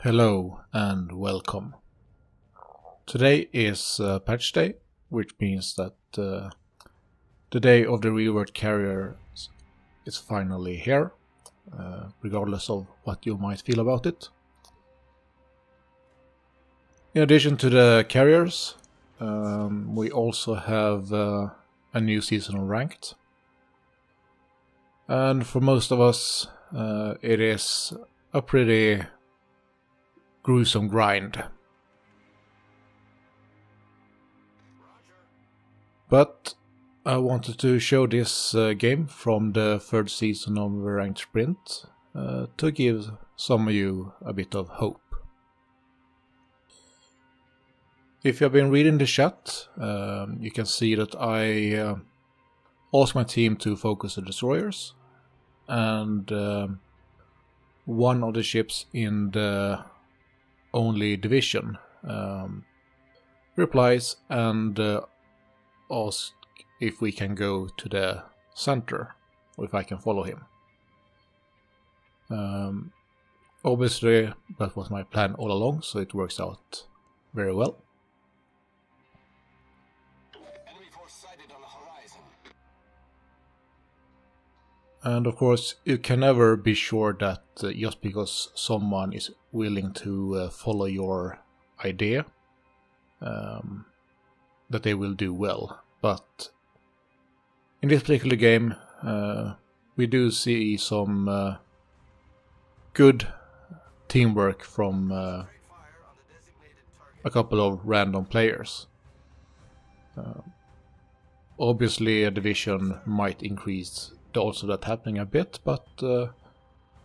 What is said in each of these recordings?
Hello and welcome. Today is patch day, which means that the day of the reward carrier is finally here, regardless of what you might feel about it. In addition to the carriers, we also have a new seasonal ranked. And for most of us, it is a pretty gruesome grind. But I wanted to show this game from the third season of the Ranked Sprint to give some of you a bit of hope. If you have been reading the chat, you can see that I asked my team to focus the destroyers, and one of the ships in the only division replies and asks if we can go to the center or if I can follow him. Obviously that was my plan all along, so it works out very well. Enemy force sighted on the horizon. And of course, you can never be sure that just because someone is willing to follow your idea, that they will do well. But in this particular game, we do see some good teamwork from a couple of random players. Obviously, a division might increase the odds of that happening a bit, but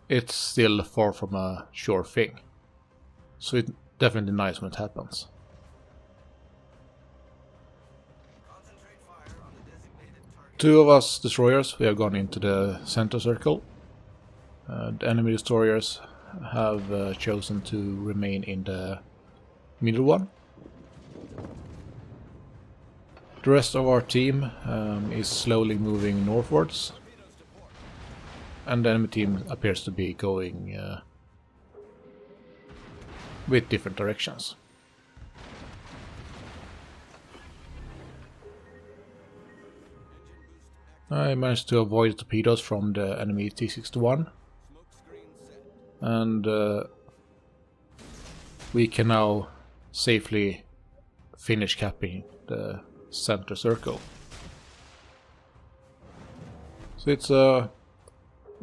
it's still far from a sure thing. So it's definitely nice when it happens. Two of us destroyers, we have gone into the center circle. The enemy destroyers have chosen to remain in the middle one. The rest of our team is slowly moving northwards, and the enemy team appears to be going with different directions. I managed to avoid torpedoes from the enemy T61, and we can now safely finish capping the center circle. So it's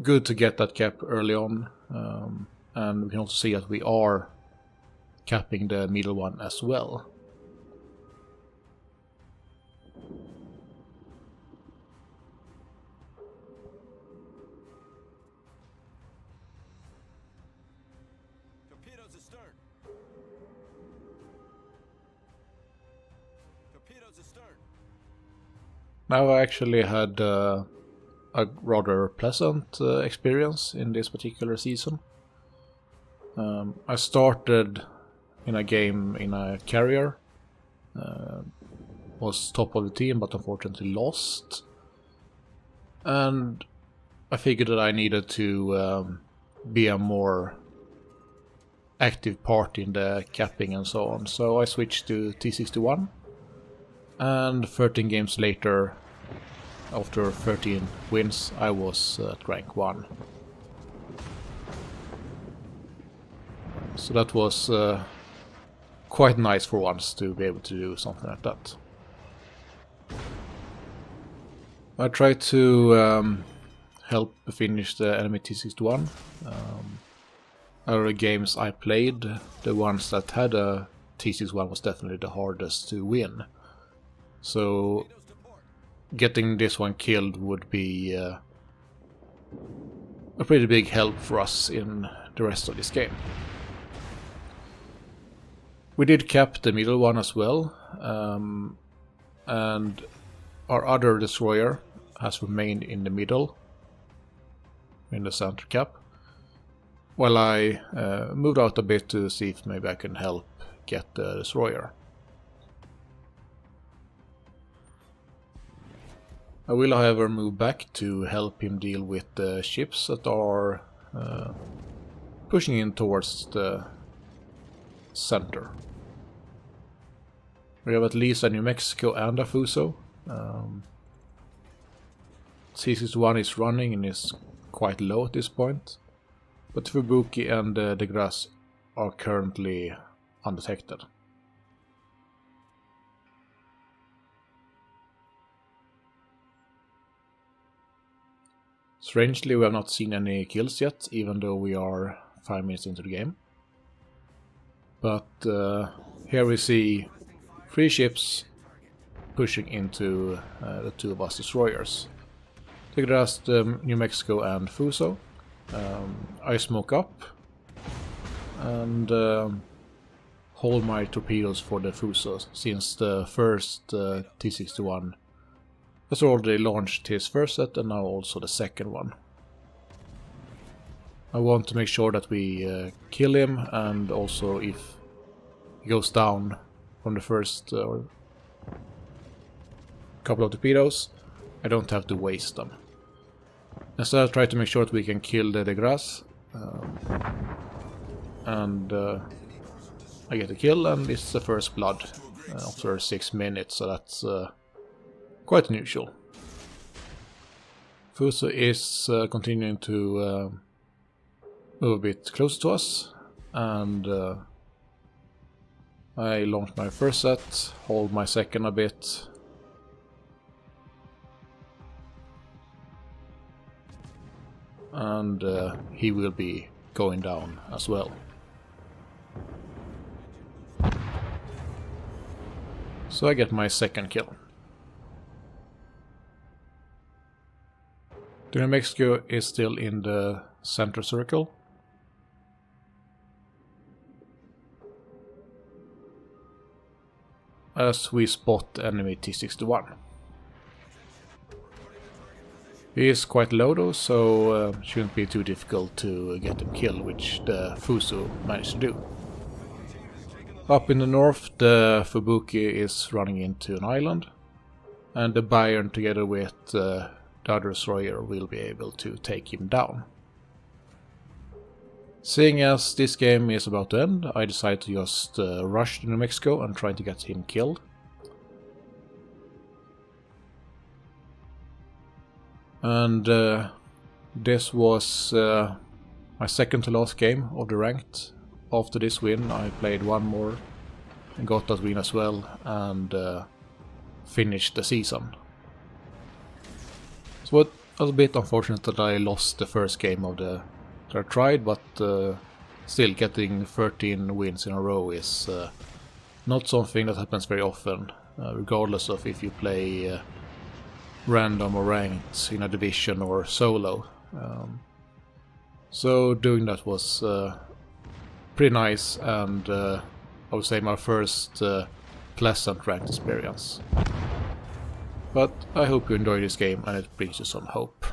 good to get that cap early on, and we can also see that we are capping the middle one as well. Torpedoes astern. Torpedoes astern. Now I actually had a rather pleasant experience in this particular season. I started in a game in a carrier, was top of the team but unfortunately lost, and I figured that I needed to be a more active part in the capping and so on, so I switched to T61, and 13 games later, after 13 wins, I was at rank 1. So that was quite nice for once to be able to do something like that. I tried to help finish the enemy T61. Other games I played, the ones that had a T61 was definitely the hardest to win. So getting this one killed would be a pretty big help for us in the rest of this game. We did cap the middle one as well, and our other destroyer has remained in the middle, in the center cap, while I moved out a bit to see if maybe I can help get the destroyer. I will, however, move back to help him deal with the ships that are pushing in towards the center. We have at least a New Mexico and a Fuso. T61 is running and is quite low at this point, but Fubuki and the grass are currently undetected. Strangely, we have not seen any kills yet, even though we are 5 minutes into the game. But here we see 3 ships pushing into the 2 of us destroyers. The grass, New Mexico and Fuso. I smoke up and hold my torpedoes for the Fuso, since the first T61 has already launched his first set and now also the second one. I want to make sure that we kill him, and also if he goes down from the first couple of torpedoes, I don't have to waste them. Instead I try to make sure that we can kill the grass, and I get a kill, and it's the first blood after 6 minutes, so that's quite unusual. Fuso is continuing to move a bit closer to us, and I launch my first set, hold my second a bit, and he will be going down as well. So I get my second kill. The New Mexico is still in the center circle. As we spot the enemy T61. He is quite low though, so shouldn't be too difficult to get him killed, which the Fuso managed to do. Up in the north, the Fubuki is running into an island, and the Bayern together with the other destroyer will be able to take him down. Seeing as this game is about to end, I decide to just rush to New Mexico and try to get him killed. And this was my second to last game of the ranked. After this win I played one more and got that win as well, and finished the season. So it was a bit unfortunate that I lost the first game of the that I tried, but still getting 13 wins in a row is not something that happens very often, regardless of if you play random or ranked in a division or solo. So doing that was pretty nice, and I would say my first pleasant ranked experience. But I hope you enjoy this game and it brings you some hope.